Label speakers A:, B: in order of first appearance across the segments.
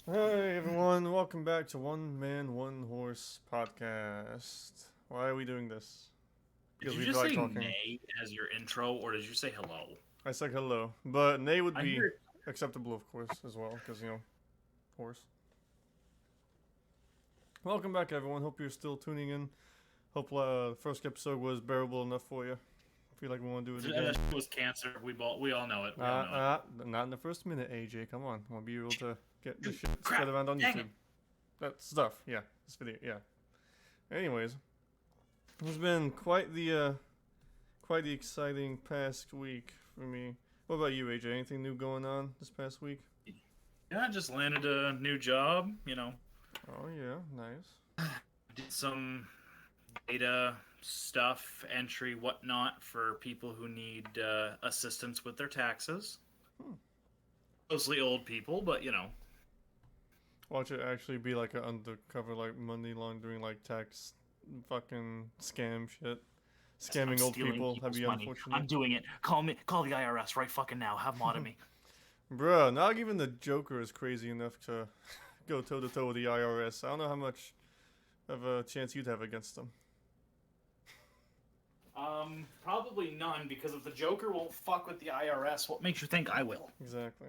A: Hey everyone, welcome back to One Man, One Horse podcast. Why are we doing this?
B: Did
A: Because
B: you
A: we
B: just
A: feel like
B: say
A: talking.
B: nay as your intro, or did you say hello?
A: I said hello, but nay would
B: I
A: be
B: hear.
A: acceptable, of course, as well, because, horse. Welcome back, everyone. Hope you're still tuning in. Hope the first episode was bearable enough for you. I feel like we want to do it again.
B: That was cancer. We all know it. We all know it.
A: Not in the first minute, AJ. Come on. I want to be able to get this
B: Dude,
A: shit spread
B: crap!
A: around on
B: Dang it!
A: YouTube. That stuff, yeah. This video, yeah. Anyways, it's been quite the exciting past week for me. What about you, AJ? Anything new going on this past week?
B: Yeah, I just landed a new job.
A: Oh yeah, nice.
B: Did some data stuff, entry, whatnot for people who need assistance with their taxes.
A: Hmm.
B: Mostly old people, but
A: Watch it actually be like an undercover like money laundering like tax fucking scam shit.
B: I'm
A: Scamming old
B: stealing
A: people. That'd
B: people's
A: be
B: money.
A: unfortunate.
B: I'm doing it. Call the IRS right fucking now. Have them audit me.
A: Bruh, not even the Joker is crazy enough to go toe to toe with the IRS. I don't know how much of a chance you'd have against them.
B: Probably none, because if the Joker won't fuck with the IRS, what makes you think I will?
A: Exactly.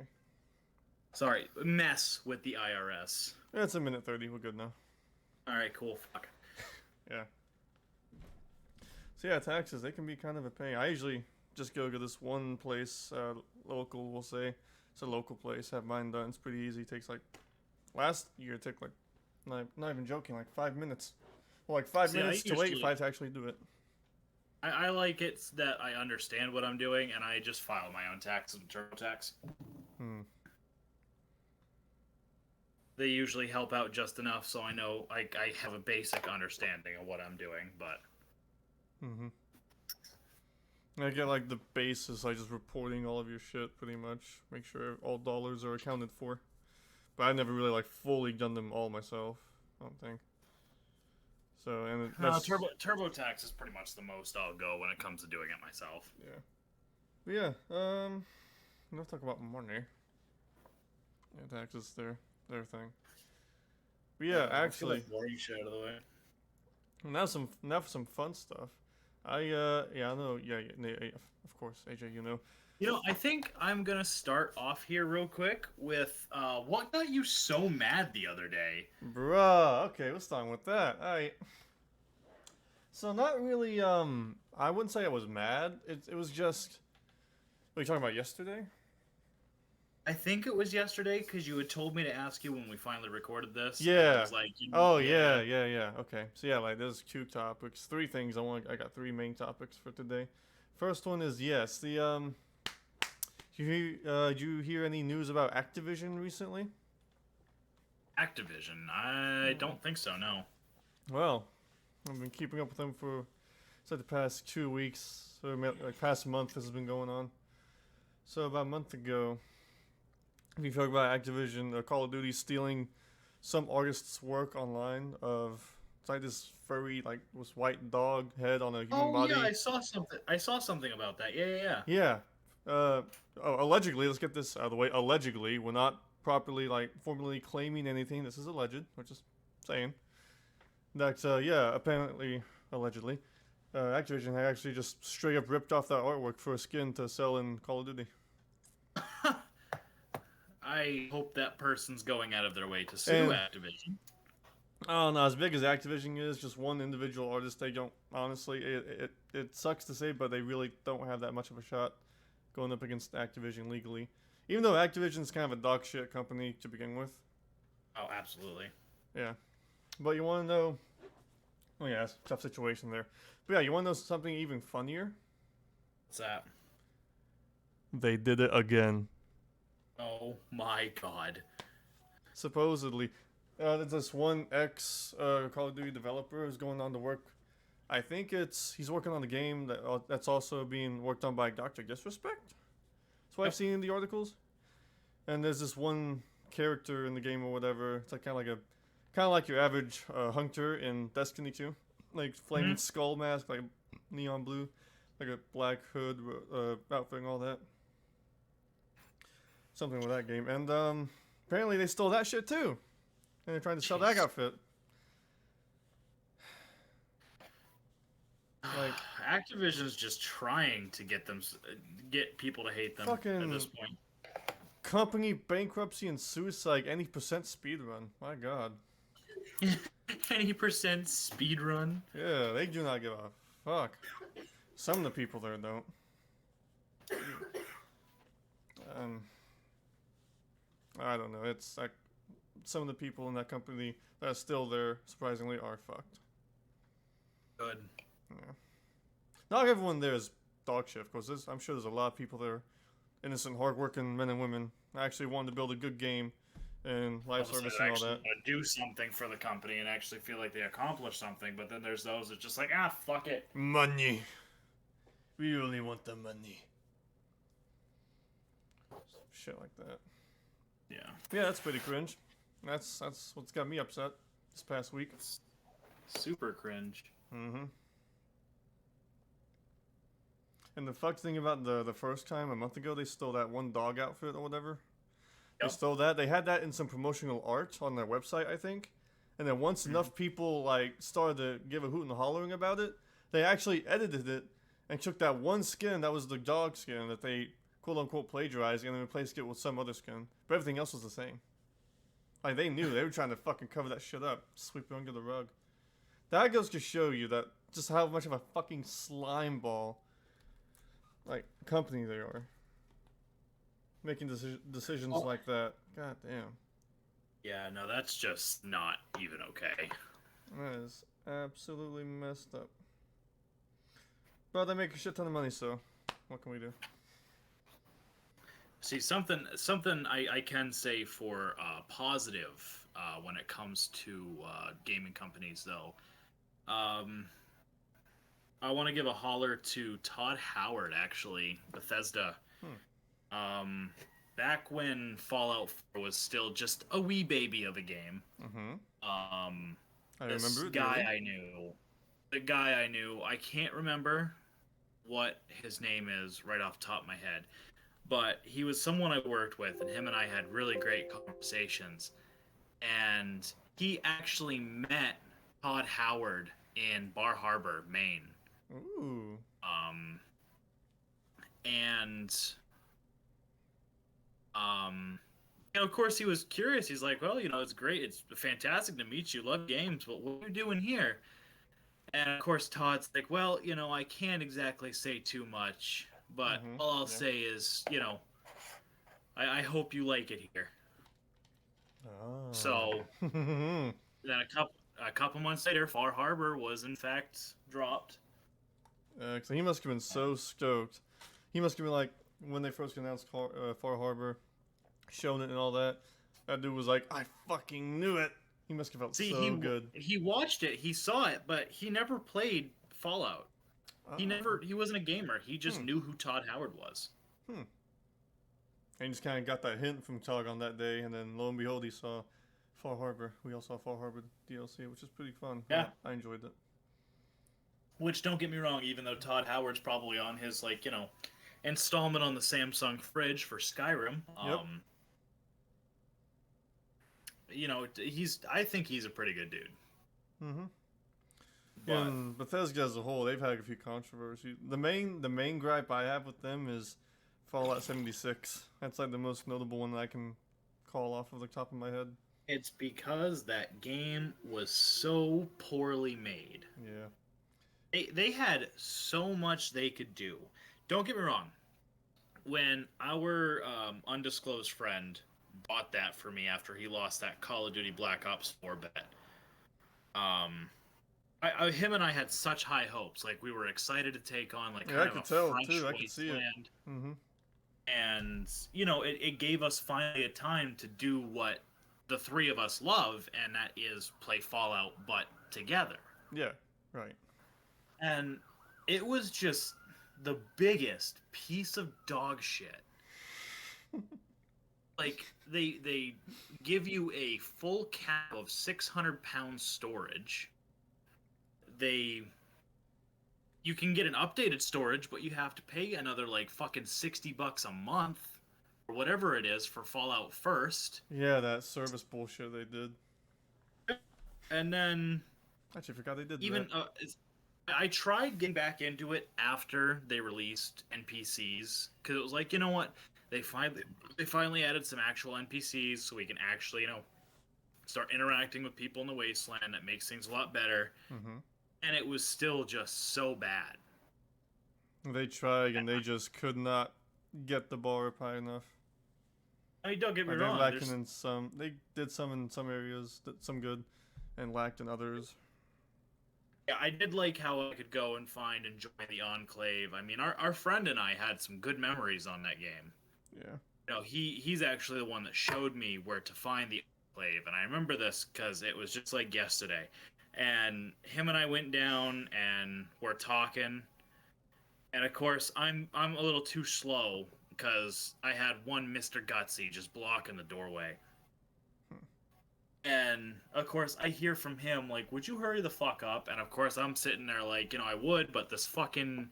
B: Sorry, mess with the IRS.
A: Yeah, it's a minute 30. We're good now.
B: Alright, cool, fuck.
A: Yeah. So yeah, taxes, they can be kind of a pain. I usually just go to this one place, local, we'll say. It's a local place, have mine done. It's pretty easy. It takes like, last year it took like, not even joking, like 5 minutes. Well, like five
B: See, I
A: minutes to wait if I
B: usually.
A: had to actually do it.
B: I like it that I understand what I'm doing, and I just file my own taxes with TurboTax.
A: Hmm.
B: They usually help out just enough so I know I have a basic understanding of what I'm doing, but.
A: Mm-hmm. I get like the basis, like just reporting all of your shit pretty much. Make sure all dollars are accounted for. But I've never really like fully done them all myself, I don't think. So, and that's,
B: TurboTax is pretty much the most I'll go when it comes to doing it myself.
A: yeah. But yeah, let's talk about money. Yeah, taxes, their thing. But yeah,
B: Let's get
A: actually,
B: that boring shit out of the way.
A: now for some fun stuff. Yeah, I know, yeah, of course, AJ, you know.
B: I think I'm gonna start off here real quick with what got you so mad the other day?
A: Bruh, okay, let's start with that. Alright. So not really, I wouldn't say I was mad. It was just, what are you talking about yesterday?
B: I think it was yesterday because you had told me to ask you when we finally recorded this, and I was
A: Yeah.
B: like,
A: Oh
B: yeah,
A: yeah. Okay. So yeah, like there's two topics, three things. I got three main topics for today. First one is yes, did you hear any news about Activision recently?
B: Activision. I don't think so. No.
A: Well, I've been keeping up with them for it's like the past 2 weeks, or like past month. This has been going on. So about a month ago, if you talk about Activision, Call of Duty stealing some artist's work online of it's like this furry, like this white dog head on a human
B: Oh yeah,
A: body.
B: I saw something. I saw something about that. Yeah, yeah, yeah.
A: Yeah. Allegedly, let's get this out of the way. Allegedly, we're not properly like formally claiming anything. This is alleged. We're just saying that. Yeah, apparently, allegedly, Activision had actually just straight up ripped off that artwork for a skin to sell in Call of Duty.
B: I hope that person's going out of their way to sue
A: And
B: Activision.
A: I don't know, as big as Activision is, just one individual artist, they don't, honestly, it sucks to say, but they really don't have that much of a shot going up against Activision legally. Even though Activision's kind of a dog shit company to begin with.
B: Oh, absolutely.
A: Yeah. But you want to know, oh yeah, it's a tough situation there. But yeah, you want to know something even funnier?
B: What's that?
A: They did it again.
B: Oh my god.
A: Supposedly. There's this one ex Call of Duty developer who's going on to work. I think he's working on a game that's also being worked on by Doctor Disrespect. That's what I've
B: Yep.
A: seen in the articles. And there's this one character in the game or whatever. It's like kind of like your average hunter in Destiny 2, like flaming
B: Hmm.
A: skull mask, like neon blue, like a black hood, outfit and all that. Something with that game. And Apparently they stole that shit too, and they're trying to sell that
B: Jeez.
A: outfit. Like
B: Activision's just trying to get people to hate them at this
A: fucking
B: point.
A: company bankruptcy and suicide, like any percent speed run. My God.
B: Any percent speed run.
A: Yeah, they do not give a fuck. Some of the people there don't. I don't know. It's like some of the people in that company that are still there, surprisingly, are fucked.
B: Good.
A: Yeah. Not everyone there is dog shit, of course. I'm sure there's a lot of people there, innocent, hardworking men and women, actually wanting to build a good game and live
B: Obviously,
A: service
B: they
A: and all
B: actually
A: that.
B: want to do something for the company and actually feel like they accomplished something. But then there's those that just like, fuck it.
A: Money. We only want the money. Shit like that.
B: Yeah.
A: Yeah, that's pretty cringe. That's what's got me upset this past week.
B: It's super cringe.
A: Mm-hmm. And the fucked thing about the first time a month ago they stole that one dog outfit or whatever. They
B: Yep.
A: stole that. They had that in some promotional art on their website, I think. And then once enough people like started to give a hoot and hollering about it, they actually edited it and took that one skin that was the dog skin that they quote unquote plagiarized and then replaced it with some other skin. But everything else was the same. Like they knew they were trying to fucking cover that shit up, sweep it under the rug. That goes to show you that just how much of a fucking slime ball like company they are. Making decisions like that. God damn.
B: Yeah, no, that's just not even okay.
A: That is absolutely messed up. But they make a shit ton of money, so what can we do?
B: See, something I can say for positive when it comes to gaming companies, though. I want to give a holler to Todd Howard, actually, Bethesda. Back when Fallout 4 was still just a wee baby of a game.
A: Mm-hmm. I
B: This
A: remember it.
B: guy
A: Really.
B: the guy I knew, I can't remember what his name is right off the top of my head, but he was someone I worked with, and him and I had really great conversations. And he actually met Todd Howard in Bar Harbor, Maine.
A: Ooh.
B: And of course he was curious. He's like, well, it's great. It's fantastic to meet you. Love games, but what are you doing here? And of course Todd's like, well, I can't exactly say too much, but all I'll say is, I hope you like it here.
A: Oh.
B: So then a couple months later, Far Harbor was in fact dropped.
A: So he must have been so stoked. He must have been like, when they first announced Far Harbor, showing it and all that, that dude was like, I fucking knew it. He must have felt so good.
B: He watched it, he saw it, but he never played Fallout. He wasn't a gamer. He just knew who Todd Howard was.
A: And he just kind of got that hint from Todd on that day, and then lo and behold, he saw Far Harbor. We all saw Far Harbor DLC, which is pretty fun.
B: Yeah.
A: I enjoyed it.
B: Which, don't get me wrong, even though Todd Howard's probably on his, installment on the Samsung fridge for Skyrim.
A: Yep.
B: I think he's a pretty good dude.
A: Mm-hmm.
B: But,
A: and Bethesda as a whole, they've had a few controversies. The main gripe I have with them is Fallout 76. That's like the most notable one that I can call off of the top of my head.
B: it's because that game was so poorly made.
A: Yeah.
B: They had so much they could do. Don't get me wrong. When our undisclosed friend bought that for me after he lost that Call of Duty Black Ops 4 bet, him and I had such high hopes. Like, we were excited to take on
A: I could tell too. I could see it. Mm-hmm.
B: And it gave us finally a time to do what the three of us love, and that is play Fallout, but together.
A: Yeah. Right.
B: And it was just the biggest piece of dog shit. Like, they give you a full cap of 600 pound storage. You can get an updated storage, but you have to pay another fucking $60 a month or whatever it is for Fallout First,
A: Yeah, that service bullshit they did.
B: and then
A: Actually, I forgot they did
B: even
A: that.
B: I tried getting back into it after they released NPCs because it was like, you know what, they finally added some actual NPCs so we can actually, start interacting with people in the wasteland. That makes things a lot better.
A: Mm-hmm.
B: And it was still just so bad.
A: They tried and they just could not get the bar up high enough.
B: I mean, don't get me
A: Like they're
B: wrong.
A: lacking in some. They did some in some areas, did some good, and lacked in others.
B: Yeah, I did like how I could go and find and join the Enclave. I mean, our friend and I had some good memories on that game.
A: Yeah.
B: He's actually the one that showed me where to find the Enclave, and I remember this because it was just like yesterday. And him and I went down and we're talking, and of course I'm a little too slow because I had one Mr. Gutsy just blocking the doorway. And of course, I hear from him like, "Would you hurry the fuck up?" And of course, I'm sitting there like, I would, but this fucking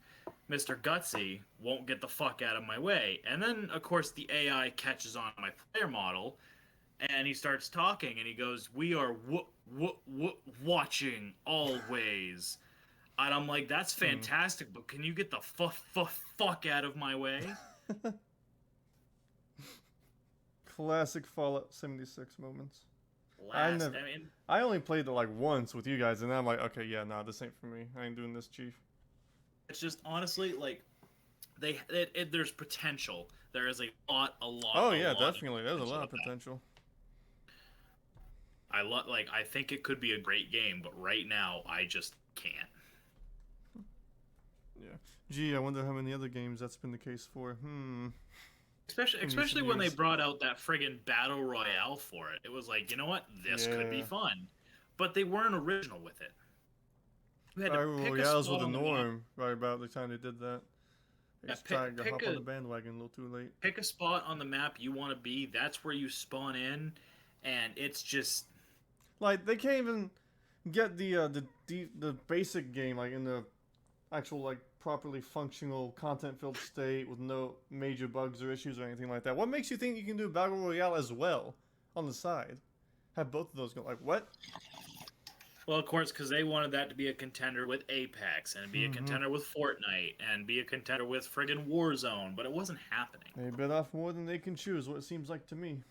B: Mr. Gutsy won't get the fuck out of my way. And then, of course, the AI catches on my player model, and he starts talking, and he goes, "We are watching always." And I'm like, "That's fantastic, but can you get the fuck out of my way?"
A: Classic Fallout 76 moments.
B: I mean,
A: I only played it like once with you guys, and I'm like, okay, yeah, nah, this ain't for me. I ain't doing this, Chief.
B: it's just honestly like there's potential. There is a lot.
A: Oh yeah, definitely. There's a lot of potential.
B: I think it could be a great game, but right now I just can't.
A: Yeah. Gee, I wonder how many other games that's been the case for.
B: Especially when they brought out that friggin' battle royale for it. It was like, you know what, this could be fun, but they weren't original with it. You had
A: battle
B: to pick
A: royales
B: a
A: were
B: spot
A: the
B: on the
A: norm right about the time they did that. They just tried to hop on the
B: map.
A: bandwagon a little too late.
B: Pick a spot on the map you want to be. That's where you spawn in, and it's just
A: like they can't even get the basic game like in the actual like properly functional content filled state with no major bugs or issues or anything like that. What makes you think you can do battle royale as well on the side? Have both of those go like what?
B: well, of course, because they wanted that to be a contender with Apex and be a contender with Fortnite and be a contender with friggin' Warzone, but it wasn't happening.
A: They bit off more than they can chew, is what it seems like to me.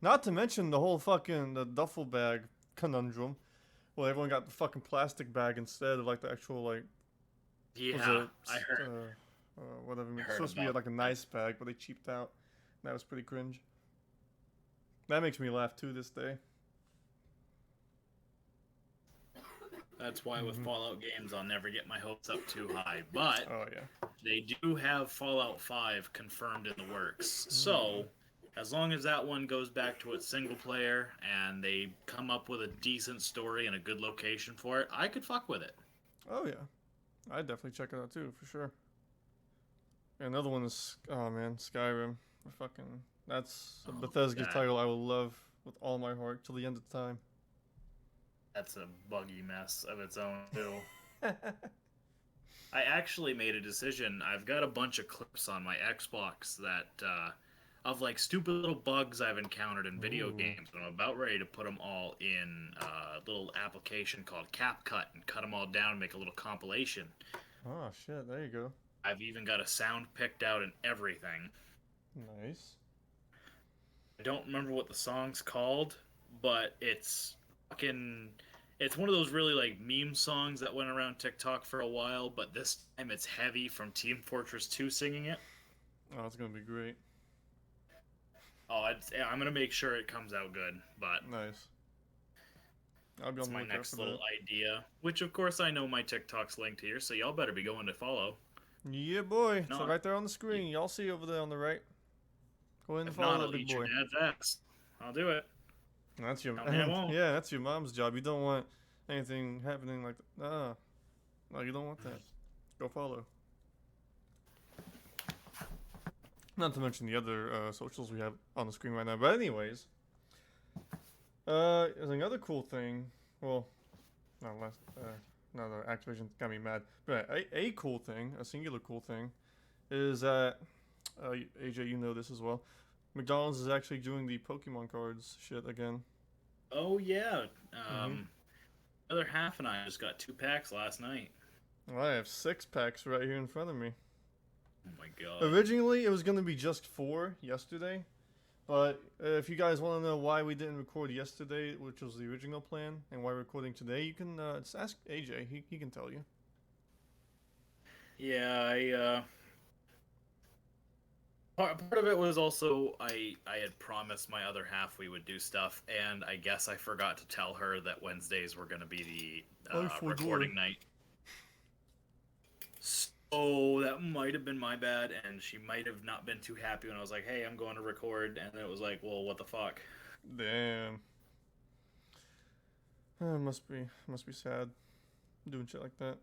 A: Not to mention the whole fucking the duffel bag conundrum. Well, everyone got the fucking plastic bag instead of like the actual like.
B: Yeah, I heard.
A: Whatever. It's supposed to be like a nice bag, but they cheaped out. That was pretty cringe. That makes me laugh to this day.
B: That's why with Fallout games, I'll never get my hopes up too high. But
A: Oh yeah.
B: they do have Fallout 5 confirmed in the works. So, as long as that one goes back to its single player and they come up with a decent story and a good location for it, I could fuck with it.
A: Oh yeah. I'd definitely check it out too, for sure. And another one is, oh man, Skyrim. That's a Bethesda title I will love with all my heart till the end of time.
B: That's a buggy mess of its own, too. I actually made a decision. I've got a bunch of clips on my Xbox that, of like stupid little bugs I've encountered in video games, and I'm about ready to put them all in a little application called CapCut and cut them all down and make a little compilation.
A: Oh shit, there you go.
B: I've even got a sound picked out and everything.
A: Nice.
B: I don't remember what the song's called, but it's one of those really like meme songs that went around TikTok for a while, but this time it's Heavy from Team Fortress 2 singing it.
A: Oh, it's gonna be great.
B: Oh, I'm gonna make sure it comes out good, but
A: nice. I'll be on
B: my next little idea, which of course I know my TikTok's linked here, so y'all better be going to follow.
A: Yeah, boy. No, so right there on the screen, y'all see over there on the right. Go ahead and follow that big boy.
B: Your dad's ass. I'll do it.
A: That's your yeah. That's your mom's job. You don't want anything happening like that. No, you don't want that. Go follow. Not to mention the other socials we have on the screen right now. But anyways, there's another cool thing. Well, not less. No, the Activision got me mad. But a cool thing, a singular cool thing, is that AJ, you know this as well. McDonald's is actually doing the Pokemon cards shit again.
B: Oh yeah.
A: Mm-hmm.
B: Other half and I just got 2 packs last night.
A: Well, I have 6 packs right here in front of me.
B: Oh my god.
A: Originally, it was going to be just 4 yesterday. But if you guys want to know why we didn't record yesterday, which was the original plan, and why we're recording today, you can just ask AJ. He can tell you.
B: Yeah, part of it was also I had promised my other half we would do stuff, and I guess I forgot to tell her that Wednesdays were going to be the
A: I forgot.
B: recording night. So that might have been my bad, and she might have not been too happy when I was like, "Hey, I'm going to record," and it was like, "Well, what the fuck?"
A: Damn. Must be sad doing shit like that.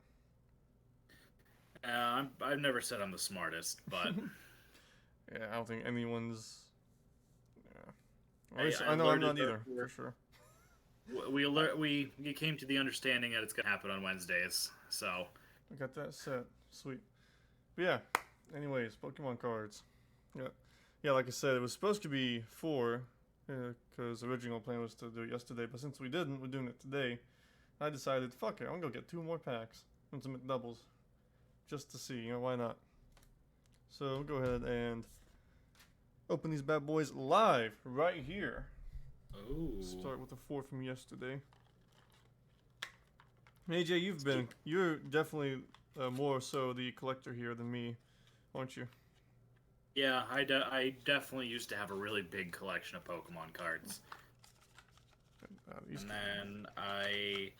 B: I've never said I'm the smartest, but
A: Yeah, I don't think anyone's. Yeah.
B: I
A: I know I'm
B: learned
A: not
B: it
A: either,
B: there.
A: for sure.
B: We came to the understanding that it's gonna happen on Wednesdays, so
A: I got that set. Sweet. But yeah, anyways, Pokemon cards. Yeah, like I said, it was supposed to be 4, because the original plan was to do it yesterday, but since we didn't, we're doing it today. I decided, fuck it, I'm gonna go get 2 more packs and some McDoubles. Just to see, why not? So, we'll go ahead and open these bad boys live right here.
B: ooh.
A: Start with the 4 from yesterday. AJ, you're definitely more so the collector here than me, aren't you?
B: Yeah, I definitely used to have a really big collection of Pokemon cards. And then I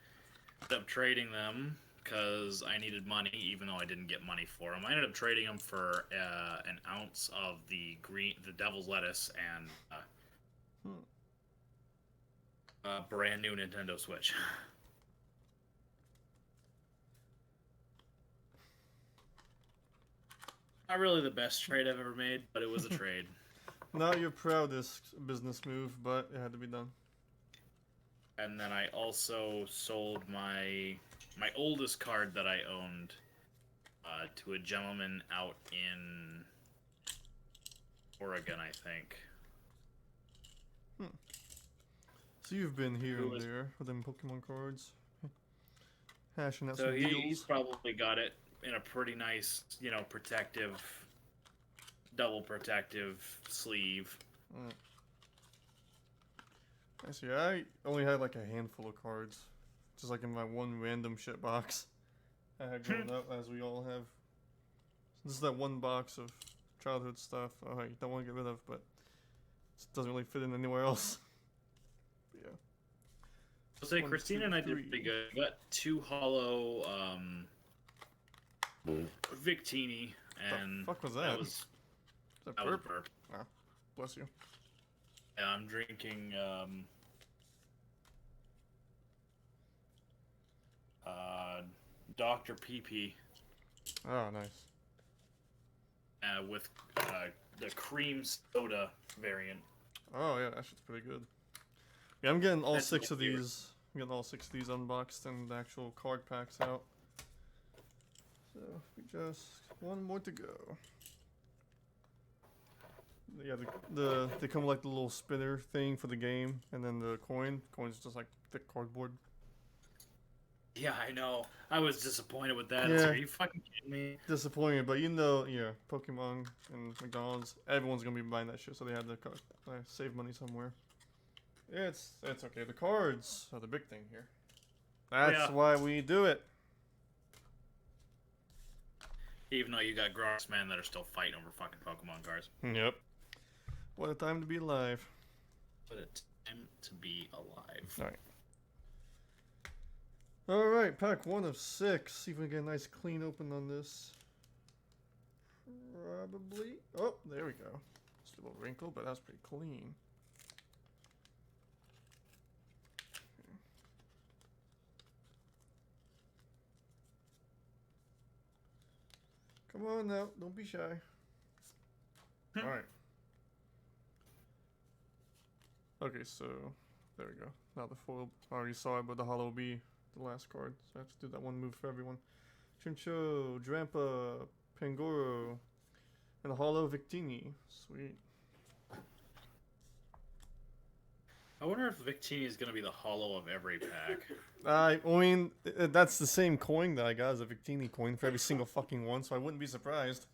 B: ended up trading them because I needed money, even though I didn't get money for them. I ended up trading them for an ounce of the devil's lettuce and a brand new Nintendo Switch. Not really the best trade I've ever made, but it was a trade.
A: Not your proudest business move, but it had to be done.
B: And then I also sold my oldest card that I owned to a gentleman out in Oregon, I think.
A: So you've been here and there with them Pokemon cards, hashing out
B: So
A: some
B: he's
A: deals.
B: probably got it in a pretty nice, protective, double protective sleeve.
A: I see. I only had like a handful of cards, just like in my one random shit box I had growing up, as we all have. This is that one box of childhood stuff you don't want to get rid of, but it doesn't really fit in anywhere else. But yeah.
B: I'll say
A: 1,
B: Christina
A: 2,
B: and I did
A: 3.
B: pretty good. We got 2 hollow Victini, and
A: The fuck was that?
B: that was
A: Is that
B: that was a
A: burp?
B: burp.
A: Ah, bless you.
B: Yeah, I'm drinking Dr. PP
A: Oh, nice.
B: with the cream soda variant.
A: Oh yeah, that shit's pretty good. Yeah, I'm getting all
B: That's
A: 6
B: my
A: of
B: favorite.
A: these. I'm getting all 6 of these unboxed and the actual card packs out. So we just one more to go. Yeah, they come with like the little spinner thing for the game, and then the coin. Coin's just like thick cardboard.
B: Yeah, I know. I was disappointed with that.
A: Yeah.
B: Are you fucking kidding me?
A: Disappointing, but yeah, Pokemon and McDonald's, everyone's gonna be buying that shit, so they had to save money somewhere. Yeah, it's okay. The cards are the big thing here. That's why we do it.
B: Even though you got grown men that are still fighting over fucking Pokemon cards.
A: Yep. What a time to be alive.
B: What a time to be alive.
A: Alright. Alright, pack 1 of 6. See if we can get a nice clean open on this. Probably. Oh, there we go. Just a little wrinkle, but that's pretty clean. Come on now, don't be shy. Alright. Okay, so there we go. Now the foil, I already saw it, but the hollow will be the last card. So I have to do that one move for everyone. Chincho, Drampa, Pangoro, And a Holo Victini. Sweet.
B: I wonder if Victini is going to be the hollow of every pack.
A: I mean, that's the same coin that I got as a Victini coin for every single fucking one, so I wouldn't be surprised.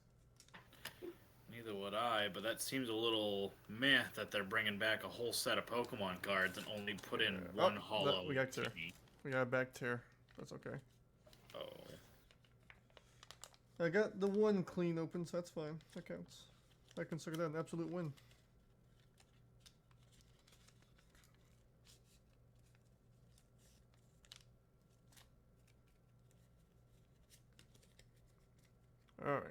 B: Neither would I, but that seems a little meh that they're bringing back a whole set of Pokemon cards and only put in one hollow.
A: We got tear.
B: Victini.
A: We got a back tear. That's okay.
B: Oh.
A: I got the one clean open, so that's fine. That counts. I consider that an absolute win. Alright.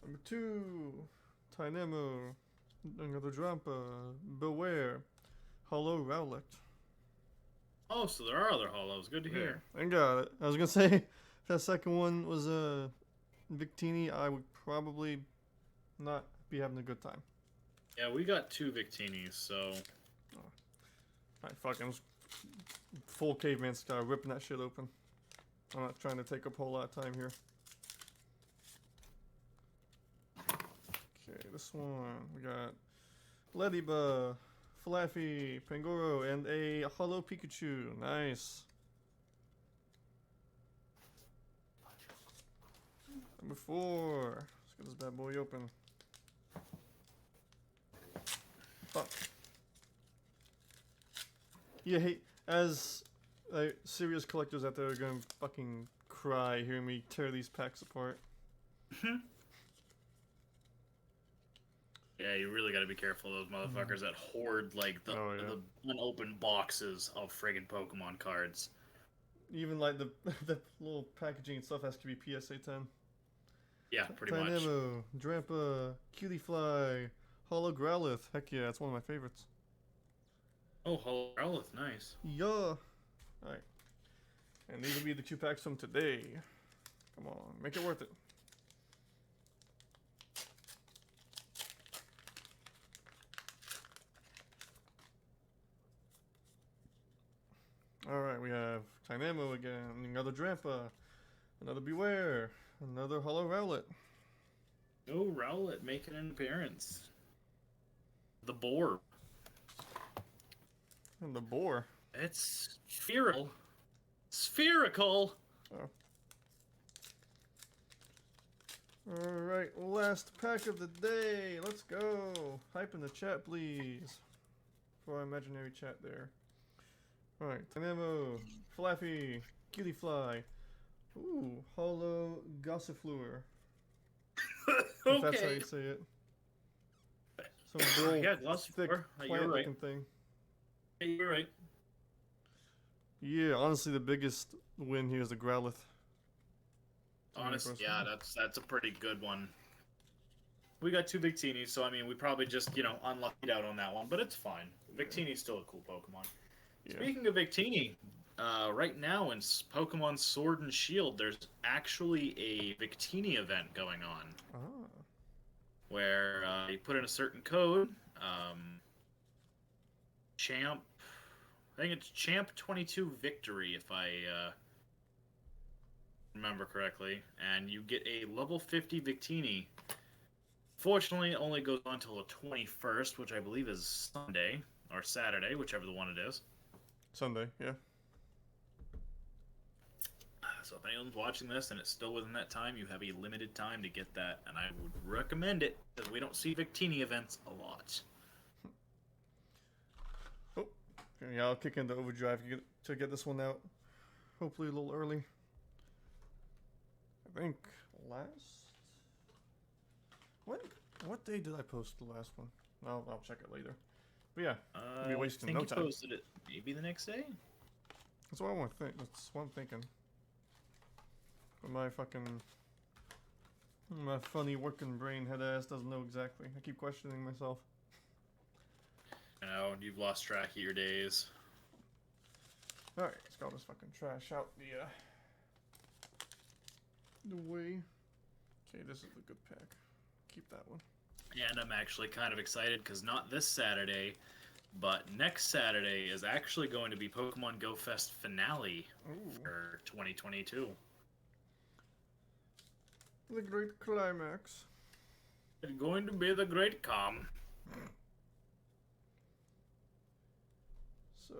A: Number 2. Tynamo. Another Drampa. Beware. Hollow Rowlet.
B: Oh, so there are other hollows. Good to hear.
A: I got it. I was gonna say, if that second one was a Victini, I would probably not be having a good time.
B: Yeah, we got 2 Victinis, so...
A: Alright, fucking full caveman style, ripping that shit open. I'm not trying to take up a whole lot of time here. Okay, this one, we got Ladybug, Flaffy, Pangoro, and a Hollow Pikachu. Nice. Number 4. Let's get this bad boy open. Fuck. Yeah, hey, as serious collectors out there are gonna fucking cry hearing me tear these packs apart.
B: Yeah, you really gotta be careful of those motherfuckers that hoard, like, the unopened boxes of friggin' Pokemon cards.
A: Even, like, the little packaging and stuff has to be PSA 10.
B: Yeah, pretty much.
A: Tynamo, Drampa, Cutiefly, Hollow Growlithe. Heck yeah, that's one of my favorites.
B: Oh, Hollow Growlithe, nice.
A: Yeah. Alright. And these will be the 2 packs from today. Come on, make it worth it. Alright, we have Tynamo again, another Drampa, another Beware, another Hollow Rowlet.
B: Oh, Rowlet making an appearance. The boar.
A: And the boar.
B: It's spherical. Spherical!
A: Oh. Alright, last pack of the day. Let's go. Hype in the chat, please. For our imaginary chat there. Alright, Tynamo, Flaffy, Cutiefly. Ooh, Hollow Gossifleur.
B: Okay.
A: If that's how you say it. Some real
B: Yeah,
A: thick
B: Gossifleur. You're right.
A: plant-looking thing.
B: Hey, you're right.
A: Yeah, honestly, the biggest win here is the Growlithe.
B: Honestly, yeah, that's a pretty good one. We got 2 Victinis, so I mean, we probably just, you know, unlucked out on that one, but it's fine. Victini's still a cool Pokemon. Yeah. Speaking of Victini, right now in Pokemon Sword and Shield, there's actually a Victini event going on.
A: Ah.
B: Where you put in a certain code, Champ, I think it's Champ 22 Victory, if I remember correctly, and you get a level 50 Victini. Fortunately, it only goes on until the 21st, which I believe is Sunday, or Saturday, whichever the one it is.
A: Sunday, yeah.
B: So if anyone's watching this and it's still within that time, you have a limited time to get that, and I would recommend it, because we don't see Victini events a lot.
A: Oh, okay, yeah, I'll kick into overdrive to get this one out. Hopefully a little early. I think last... What day did I post the last one? I'll check it later. But yeah, I'll be wasting no time.
B: I think you posted it maybe the next day?
A: That's what I want to think. That's what I'm thinking. But my funny working brain head ass doesn't know exactly. I keep questioning myself.
B: I know, you've lost track of your days.
A: Alright, let's get all this fucking trash out the way. Okay, this is the good pack. Keep that one.
B: And I'm actually kind of excited because not this Saturday, but next Saturday is actually going to be Pokemon Go Fest finale for 2022.
A: The great climax.
B: It's going to be the great calm.
A: So,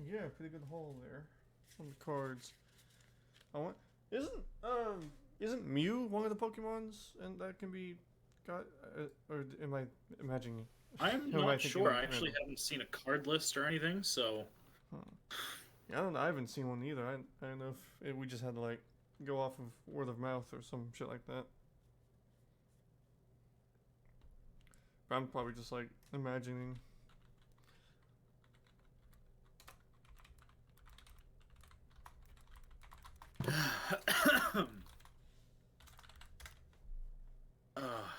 A: yeah, pretty good haul there on the cards. I want isn't Mew one of the Pokemons and that can be got or am I imagining?
B: I'm
A: Who am I
B: not
A: thinking
B: sure.
A: of?
B: I actually haven't seen a card list or anything, so
A: Yeah, I don't know. I haven't seen one either. I don't know if we just had to like go off of word of mouth or some shit like that. But I'm probably just like imagining.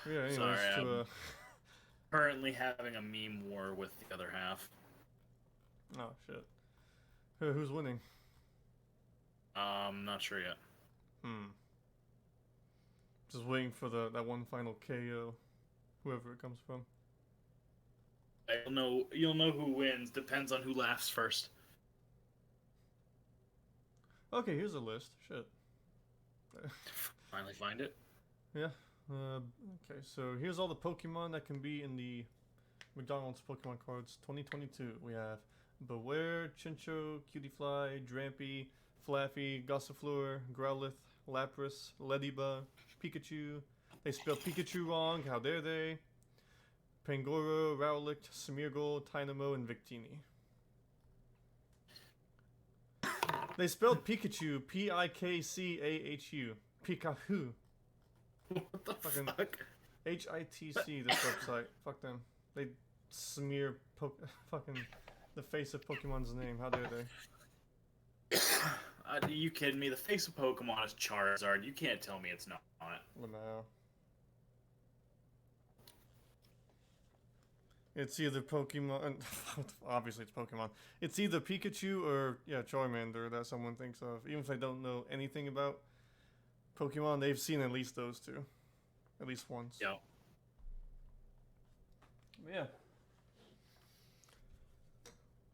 A: Yeah. Anyways,
B: sorry,
A: to
B: I'm currently having a meme war with the other half.
A: oh shit. Who's winning?
B: Not sure yet.
A: Just waiting for that one final KO, whoever it comes from.
B: You'll know who wins. Depends on who laughs first.
A: Okay, here's a list. Shit.
B: Finally find it.
A: Yeah. Okay, so here's all the Pokemon that can be in the McDonald's Pokemon cards 2022. We have Beware, Chinchou, Cutiefly, Drampy, Flaffy, Gossifleur, Growlithe, Lapras, Ledybug, Pikachu. They spelled Pikachu wrong. How dare they? Pangoro, Rowlet, Smeargle, Tynamo, and Victini. They spelled Pikachu Pikcahu. Pikachu.
B: What the
A: Fucking
B: fuck?
A: HITC, this website. Fuck them. They smear fucking the face of Pokemon's name. How dare they?
B: Are you kidding me? The face of Pokemon is Charizard. You can't tell me it's not.
A: Lamau. It's either Pokemon. Obviously, it's Pokemon. It's either Pikachu or Charmander that someone thinks of. Even if they don't know anything about Pokemon, they've seen at least those two, at least once.
B: Yeah.
A: Yeah.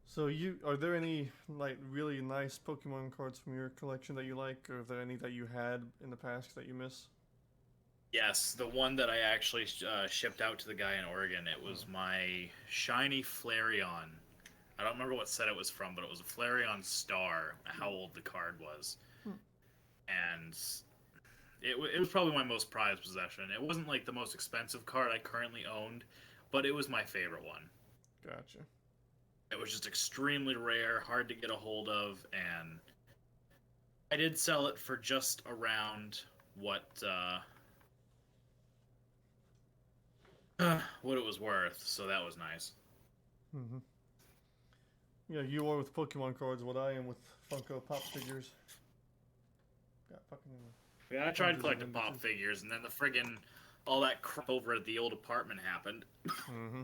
A: So are there any like really nice Pokemon cards from your collection that you like, or are there any that you had in the past that you miss?
B: Yes, the one that I actually shipped out to the guy in Oregon. It was my shiny Flareon. I don't remember what set it was from, but it was a Flareon Star. How old the card was, and it was probably my most prized possession. It wasn't like the most expensive card I currently owned, but it was my favorite one.
A: Gotcha.
B: It was just extremely rare, hard to get a hold of, and I did sell it for just around what it was worth, so that was nice.
A: Mm-hmm. Yeah, you are with Pokemon cards what I am with Funko Pop figures. Got fucking...
B: Yeah, I tried collecting pop figures, and then the friggin' all that crap over at the old apartment happened.
A: Mm-hmm.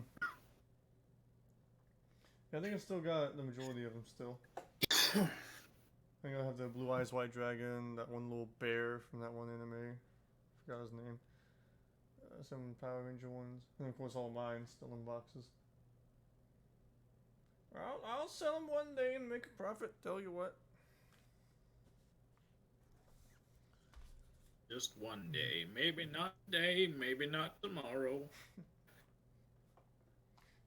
A: Yeah, I think I still got the majority of them still. I think I have the Blue Eyes White Dragon, that one little bear from that one anime. Forgot his name. Some Power Ranger ones. And of course all mine still in boxes. I'll sell them one day and make a profit, tell you what.
B: Just one day. Maybe not today, maybe not tomorrow.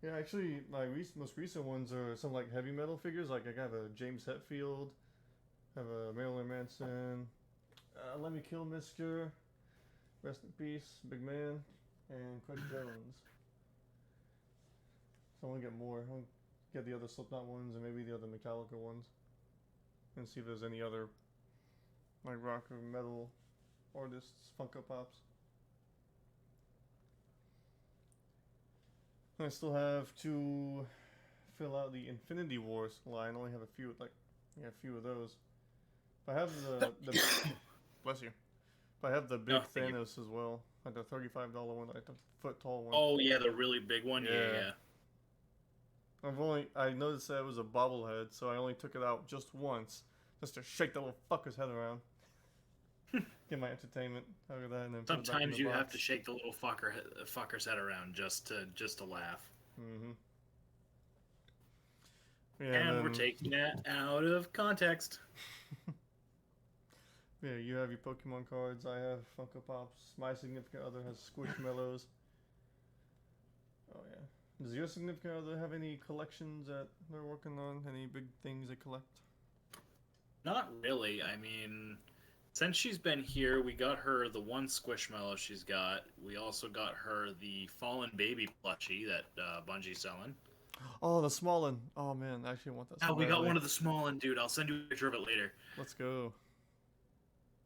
A: Yeah, actually, my most recent ones are some like heavy metal figures. Like I have a James Hetfield, have a Marilyn Manson, Let Me Kill Mister, Rest in Peace, Big Man, and Craig Jones. So I want to get more. I want to get the other Slipknot ones and maybe the other Metallica ones, and see if there's any other like rock or metal artists, Funko Pops. I still have to fill out the Infinity Wars line. I only have a few, a few of those. But I have the bless you. But I have the big Thanos as well, like the $35 one, like the foot tall one.
B: Oh yeah, the really big one. Yeah.
A: I noticed that it was a bobblehead, so I only took it out just once, just to shake the little fucker's head around. Get my entertainment out of that, and then
B: sometimes you have to shake the little fucker's head around just to laugh.
A: Mm-hmm. Yeah,
B: and we're taking that out of context.
A: Yeah, you have your Pokemon cards. I have Funko Pops. My significant other has Squishmallows. Oh yeah. Does your significant other have any collections that they're working on? Any big things they collect?
B: Not really. I mean, since she's been here, we got her the one Squishmallow she's got. We also got her the Fallen Baby plushie that Bungie's selling.
A: Oh, the small one. Oh man, I actually want that
B: Oh,
A: so
B: we got
A: badly.
B: one of the small one, dude. I'll send you a picture of it later.
A: Let's go.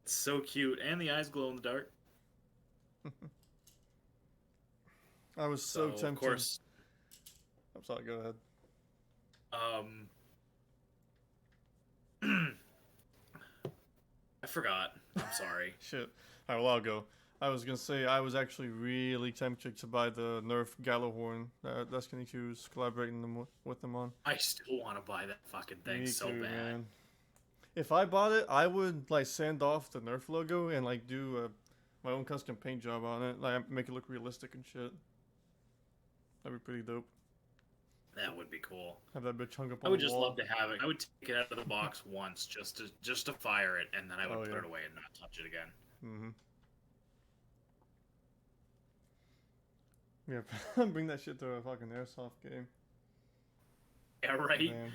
B: It's so cute, and the eyes glow in the dark.
A: I was so
B: Of
A: tempted.
B: course,
A: I'm sorry, go ahead.
B: um, I forgot. I'm sorry.
A: Shit. Alright, well, I'll go. I was gonna say, I was actually really tempted to buy the Nerf Gallahorn that Destiny 2's collaborating with them on.
B: I still want to buy that fucking thing
A: Me
B: so
A: too,
B: bad.
A: man. If I bought it, I would like sand off the Nerf logo and like do my own custom paint job on it, like make it look realistic and shit. That'd be pretty dope.
B: That would be cool.
A: Have that bitch hung up
B: I
A: on
B: would
A: the
B: just
A: wall.
B: love to have it. I would take it out of the box once just to fire it, and then I would
A: Oh,
B: put
A: yeah.
B: it away and not touch it again.
A: Mm-hmm. Yeah, bring that shit to a fucking airsoft game.
B: Yeah, right.
A: Man.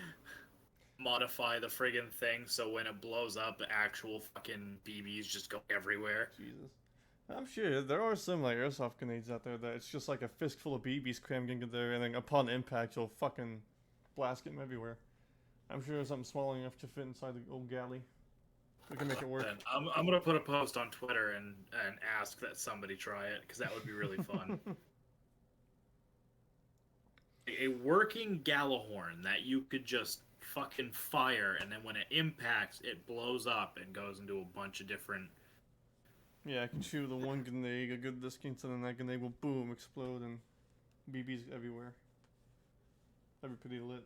B: Modify the friggin' thing so when it blows up, the actual fucking BBs just go everywhere.
A: Jesus. I'm sure there are some like airsoft grenades out there that it's just like a fistful of BBs crammed into there, and then upon impact, you'll fucking blast them everywhere. I'm sure there's something small enough to fit inside the old galley. We can make it work.
B: Then I'm gonna put a post on Twitter and ask that somebody try it because that would be really fun. A working Gallahorn that you could just fucking fire, and then when it impacts, it blows up and goes into a bunch of different.
A: Yeah, I can shoot the one grenade a good distance, and then that grenade will boom, explode, and BBs everywhere. That'd be pretty lit.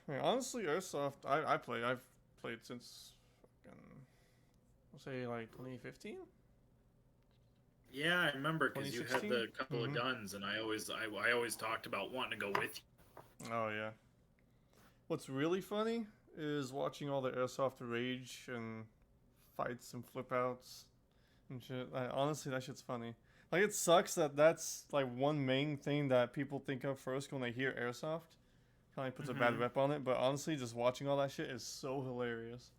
A: I mean, honestly, airsoft, I've played since fucking, I'll say like 2015.
B: Yeah, I remember because you had
A: 2016?
B: the couple of guns, and I always talked about wanting to go with you.
A: Oh yeah. What's really funny is watching all the airsoft rage and fights and flip outs and shit. Honestly, that shit's funny. Like, it sucks that that's like one main thing that people think of first when they hear airsoft. Kind of puts a bad
B: Mhm.
A: rep on it, but honestly, just watching all that shit is so hilarious.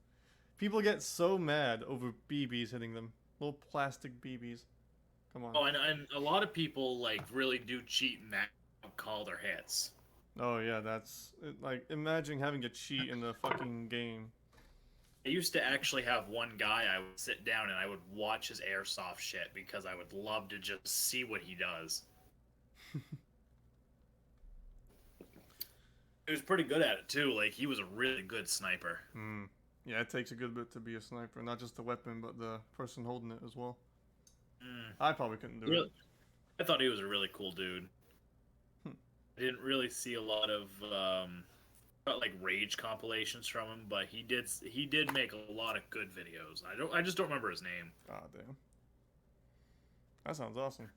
A: People get so mad over BBs hitting them, little plastic BBs. Come on.
B: Oh, and a lot of people like really do cheat and that call their hits.
A: Oh yeah, that's like, imagine having to cheat in the fucking game.
B: I used to actually have one guy I would sit down and I would watch his airsoft shit because I would love to just see what he does. He was pretty good at it too. Like he was a really good sniper.
A: Yeah, it takes a good bit to be a sniper, not just the weapon, but the person holding it as well.
B: Mm.
A: I probably couldn't do
B: Really,
A: it.
B: I thought he was a really cool dude. I didn't really see a lot of like rage compilations from him, but he did make a lot of good videos. I just don't remember his name.
A: God damn. That sounds awesome.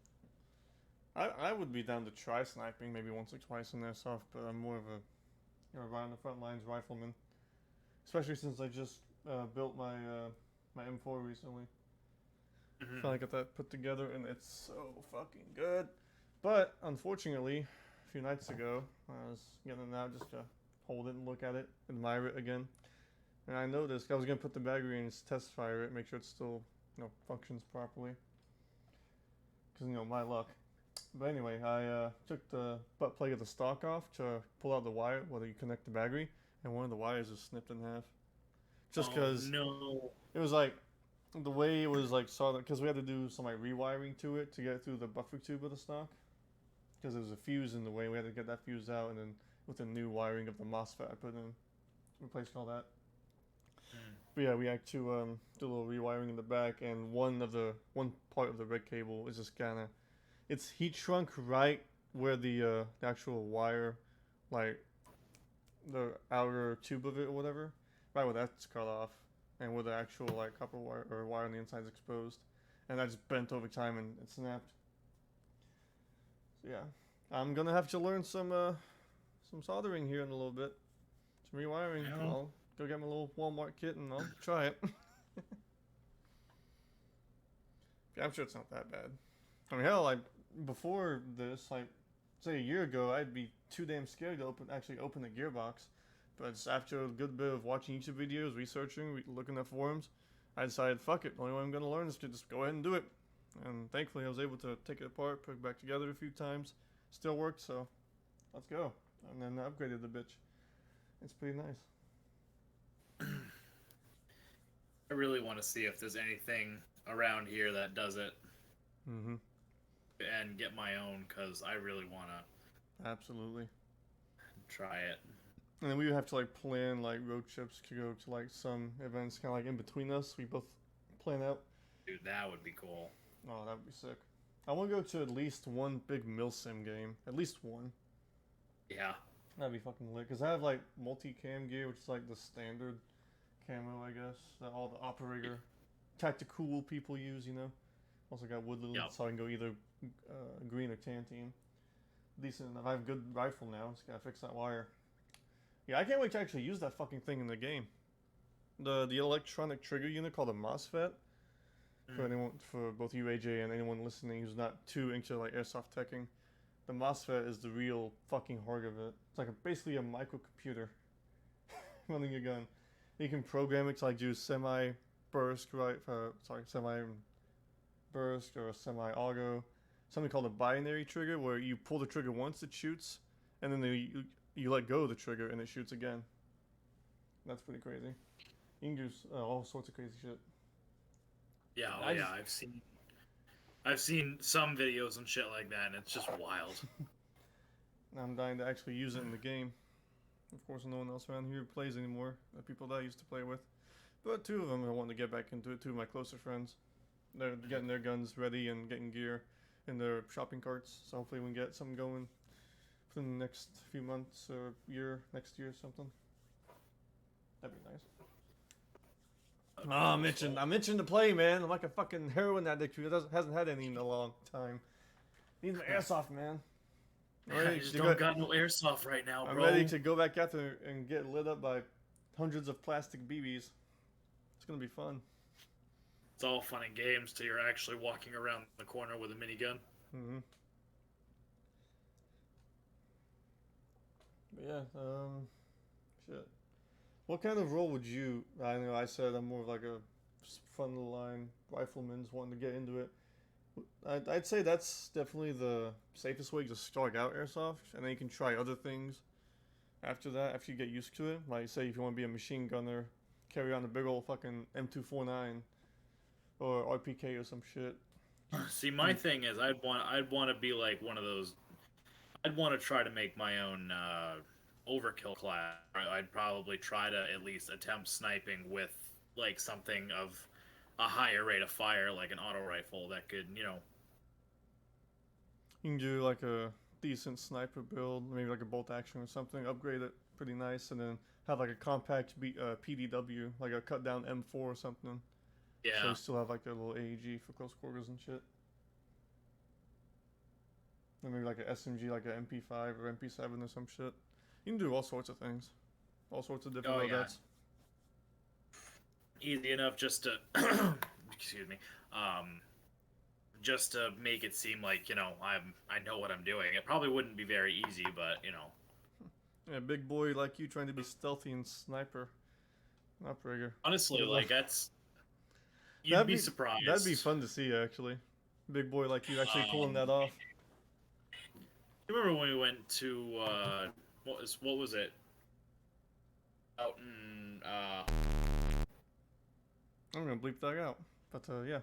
A: I would be down to try sniping maybe once or twice in airsoft, but I'm more of a right on the front lines rifleman. Especially since I just built my my M4 recently.
B: Mhm.
A: Finally got that put together, and it's so fucking good. But unfortunately, a few nights ago, I was getting it out just to hold it and look at it, admire it again. And I noticed I was gonna put the battery in, just test fire it, make sure it still functions properly. Cause my luck. But anyway, I took the butt plug of the stock off to pull out the wire where you connect the battery, and one of the wires is snipped in half. Just because
B: no.
A: it was like the way it was like solid, because we had to do some like rewiring to it to get through the buffer tube of the stock. Because there was a fuse in the way, we had to get that fuse out, and then with the new wiring of the MOSFET I put in, replaced all that. But yeah, we had to do a little rewiring in the back, and one part of the red cable is just kind of, it's heat shrunk right where the actual wire, like the outer tube of it or whatever, right where that's cut off, and where the actual like copper wire or wire on the inside is exposed, and that just bent over time and it snapped. So yeah, I'm gonna have to learn some soldering here in a little bit, some rewiring.
B: Well,
A: go get my little Walmart kit and I'll try it. Yeah, I'm sure it's not that bad. I mean, hell, before this, like, say a year ago, I'd be too damn scared to actually open the gearbox. But it's after a good bit of watching YouTube videos, researching, looking at forums, I decided, fuck it, the only way I'm gonna learn is to just go ahead and do it. And thankfully, I was able to take it apart, put it back together a few times. Still worked, so let's go. And then I upgraded the bitch. It's pretty nice.
B: I really want to see if there's anything around here that does it.
A: Mm-hmm.
B: And get my own, because I really want to
A: Absolutely.
B: try it.
A: And then we would have to like plan like road trips to go to like some events kind of like in between us. We both plan out.
B: Dude, that would be cool.
A: Oh, that would be sick. I want to go to at least one big milsim game. At least one.
B: Yeah.
A: That'd be fucking lit. Because I have like multi-cam gear, which is like the standard camo, I guess, that all the operator tactical people use, you know. Also got wood lily, so I can go either green or tan team. Decent enough. I have a good rifle now. Just gotta fix that wire. Yeah, I can't wait to actually use that fucking thing in the game. The electronic trigger unit called a MOSFET. For anyone, for both you, AJ, and anyone listening who's not too into like airsoft teching, the MOSFET is the real fucking heart of it. It's like basically a microcomputer running your gun. You can program it to like do semi-burst, right? Semi-burst or semi-auto. Something called a binary trigger, where you pull the trigger once it shoots, and then you let go of the trigger and it shoots again. That's pretty crazy. You can do all sorts of crazy shit.
B: Yeah, I've seen some videos and shit like that, and it's just wild.
A: I'm dying to actually use it in the game. Of course, no one else around here plays anymore. The people that I used to play with. But two of them I want to get back into it. Two of my closer friends. They're getting their guns ready and getting gear in their shopping carts. So hopefully we can get something going for the next few months or next year or something. That'd be nice. Oh, I'm itching to play, man. I'm like a fucking heroin addict who hasn't had any in a long time. Need my airsoft, man.
B: I just don't got no airsoft right now, bro.
A: I'm ready to go back out there and get lit up by hundreds of plastic BBs. It's gonna be fun.
B: It's all fun and games till you're actually walking around the corner with a minigun.
A: Mm-hmm. But yeah, shit. What kind of role would you? I know I said I'm more of like a front of the line rifleman's wanting to get into it. I'd say that's definitely the safest way to start out airsoft, and then you can try other things after that, after you get used to it. Like, say, if you want to be a machine gunner, carry on a big old fucking M249 or RPK or some shit.
B: See, my thing is, I'd want to be like one of those. I'd want to try to make my own overkill class. I'd probably try to at least attempt sniping with like something of a higher rate of fire, like an auto rifle that could, you know.
A: You can do like a decent sniper build, maybe like a bolt action or something, upgrade it pretty nice, and then have like a compact PDW, like a cut down M4 or something.
B: Yeah.
A: So you still have like a little AEG for close quarters and shit. And maybe like an SMG, like an MP5 or MP7 or some shit. You can do all sorts of things. All sorts of different loadouts.
B: Easy enough just to, excuse me, just to make it seem like, you know, I know what I'm doing. It probably wouldn't be very easy, but, you know.
A: Yeah, big boy like you trying to be stealthy and sniper. Operator.
B: Honestly, like, you'd be surprised.
A: That'd be fun to see, actually. Big boy like you actually pulling that off.
B: You remember when we went to, what was it? Out in,
A: I'm gonna bleep that out, but yeah.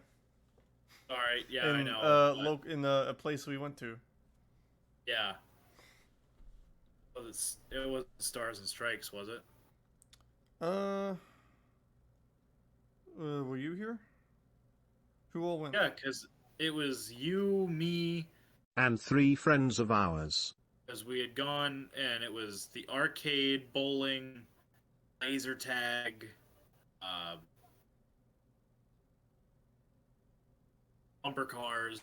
B: All right, yeah, I know.
A: In a place we went to.
B: Yeah. It was Stars and Strikes, was it?
A: Were you here? Who all went?
B: Yeah, because it was you, me,
C: and 3 friends of ours.
B: Because we had gone, and it was the arcade, bowling, laser tag, bumper cars.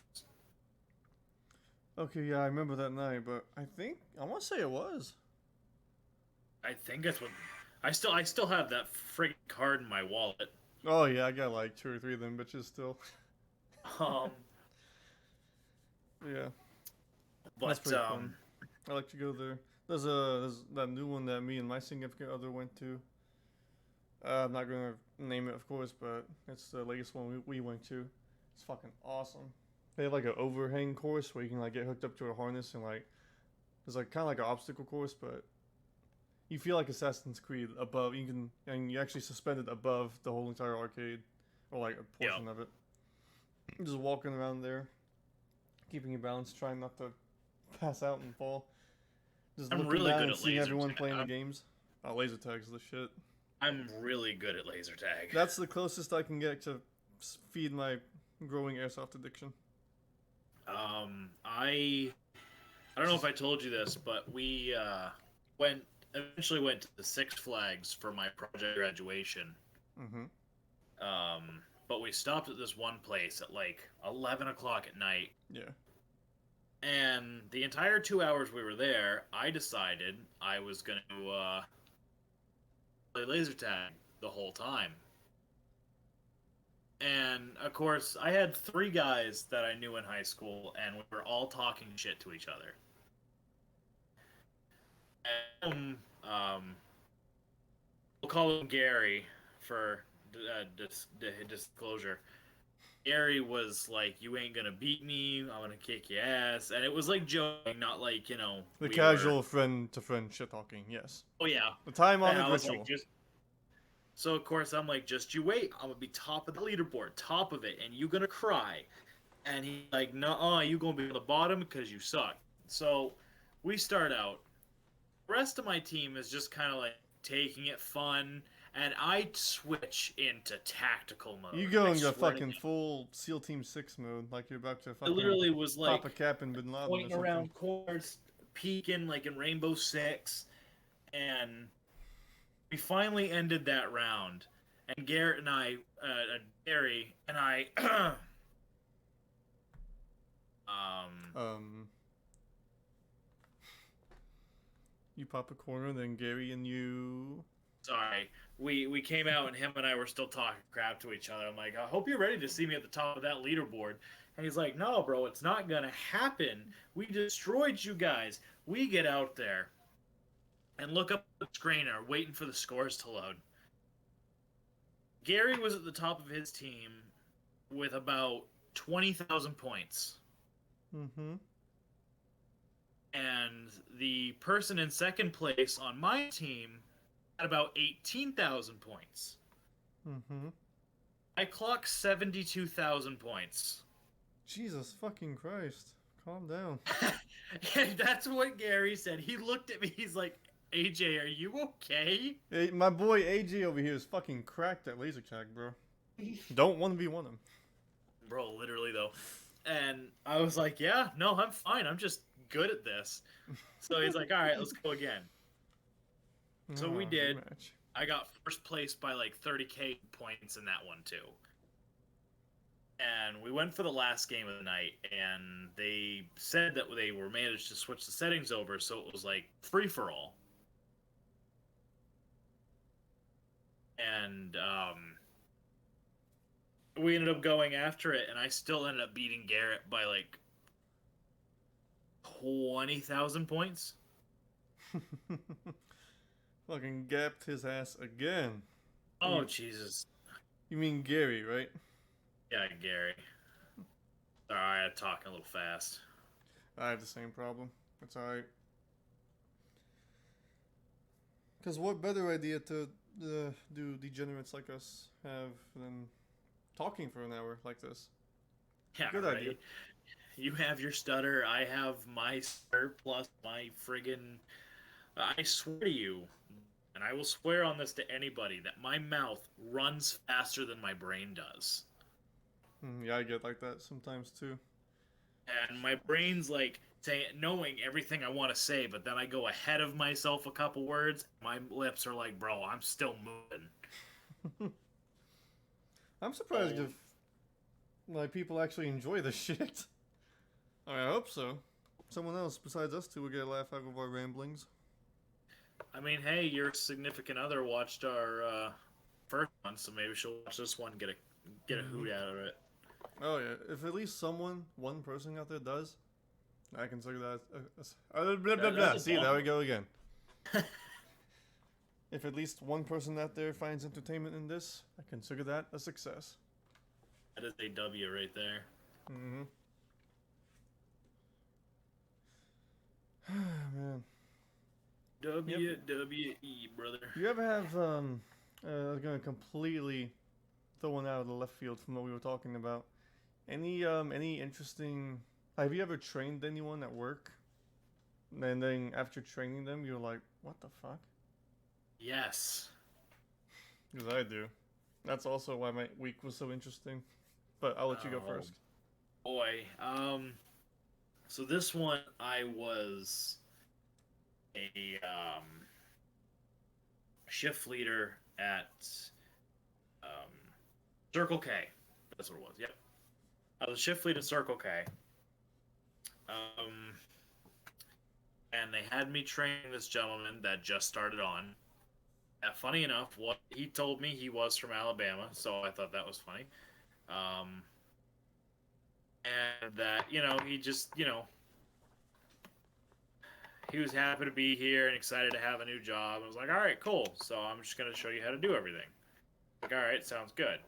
A: Okay, yeah, I remember that night, but I want to say it was.
B: I think that's what. I still have that friggin' card in my wallet.
A: Oh yeah, I got like 2 or 3 of them bitches still.
B: Um,
A: Yeah, that's
B: but
A: pretty fun. I like to go there. There's that new one that me and my significant other went to. I'm not gonna name it, of course, but it's the latest one we went to. It's fucking awesome. They have like an overhang course where you can like get hooked up to a harness and like there's like kind of like an obstacle course, but you feel like Assassin's Creed above. You can and you actually suspended above the whole entire arcade, or like a portion of it. Just walking around there, keeping your balance, trying not to pass out and fall. Just
B: I'm
A: looking
B: really
A: down
B: good
A: and
B: at
A: seeing
B: laser
A: everyone
B: tag.
A: playing the games. Oh, laser tag's the shit.
B: I'm really good at laser tag.
A: That's the closest I can get to feed my growing airsoft addiction.
B: I don't know if I told you this, but we went eventually went to the Six Flags for my project graduation.
A: Mm-hmm.
B: But we stopped at this one place at like 11 o'clock at night.
A: Yeah.
B: And the entire 2 hours we were there, I decided I was going to play laser tag the whole time. And of course, I had 3 guys that I knew in high school, and we were all talking shit to each other. And, we'll call him Gary for disclosure. Gary was like, "You ain't gonna beat me. I'm gonna kick your ass," and it was like joking, not like
A: The
B: we
A: casual friend to friend shit talking. Yes.
B: Oh yeah,
A: The time
B: and
A: honored
B: I was
A: ritual.
B: like, so of course I'm like, just you wait. I'm gonna be top of the leaderboard, top of it, and you gonna cry. And he's like, "Nuh-uh, you gonna be on the bottom because you suck." So we start out. The rest of my team is just kind of like taking it fun, and I switch into tactical mode.
A: You go
B: I
A: in your
B: swear to
A: fucking
B: God.
A: full SEAL Team 6 mode, like you're about to
B: I
A: fucking
B: literally was
A: pop a
B: like
A: cap in Bin Laden or
B: pointing
A: something.
B: around corners, peeking like in Rainbow Six, and we finally ended that round. And Garrett and I, Gary and I,
A: You pop a corner, then Gary and you.
B: sorry, we came out and him and I were still talking crap to each other. I'm like, I hope you're ready to see me at the top of that leaderboard. And he's like, no, bro, it's not gonna happen. We destroyed you guys. We get out there and look up the screener, waiting for the scores to load. Gary was at the top of his team with about 20,000 points.
A: Mm-hmm.
B: And the person in second place on my team had about 18,000 points.
A: Mm-hmm.
B: I clocked 72,000 points.
A: Jesus fucking Christ. Calm down.
B: And that's what Gary said. He looked at me, he's like, AJ, are you okay?
A: Hey, my boy AJ over here is fucking cracked at laser tag, bro. Don't 1v1 him.
B: Bro, literally though. And I was like, yeah, no, I'm fine. I'm just good at this. So he's like, all right, let's go again. So we did.
A: Rematch.
B: I got first place by like 30k points in that one too. And we went for the last game of the night, and they said that they were managed to switch the settings over, so it was like free for all. And we ended up going after it, and I still ended up beating Garrett by like 20,000 points.
A: Fucking gapped his ass again.
B: Oh, Jesus.
A: You mean Gary, right?
B: Yeah, Gary. Sorry, I'm talking a little fast.
A: I have the same problem. It's alright. Because what better idea to do degenerates like us have than talking for an hour like this?
B: Yeah,
A: Good
B: right?
A: idea.
B: You have your stutter, I have my stutter plus my friggin'... I swear to you, and I will swear on this to anybody, that my mouth runs faster than my brain does.
A: Yeah, I get like that sometimes too.
B: And my brain's like knowing everything I want to say, but then I go ahead of myself a couple words. My lips are like, bro, I'm still moving.
A: I'm surprised if like people actually enjoy this shit. I hope so. Someone else besides us two will get a laugh out of our ramblings.
B: I mean, hey, your significant other watched our first one, so maybe she'll watch this one, get a hoot out of it.
A: Oh yeah, if at least one person out there does, I consider that. Blah, blah, blah.
B: That's a
A: See, there we
B: compliment.
A: go again. If at least one person out there finds entertainment in this, I consider that a success.
B: That is a W right there.
A: Mm-hmm. Man,
B: WWE, brother.
A: you ever have I was gonna completely throw one out of the left field from what we were talking about. Any interesting? Have you ever trained anyone at work? And then after training them, you're like, what the fuck?
B: Yes.
A: Because I do. That's also why my week was so interesting. But I'll let you go
B: Oh,
A: first.
B: boy. So this one, I was a shift leader at um, Circle K. That's what it was. Yep. I was a shift lead at Circle K. And they had me train this gentleman that just started on. Funny enough, what he told me, he was from Alabama, so I thought that was funny. And that, he just, he was happy to be here and excited to have a new job. I was like, all right, cool. So I'm just going to show you how to do everything. Like, all right, sounds good.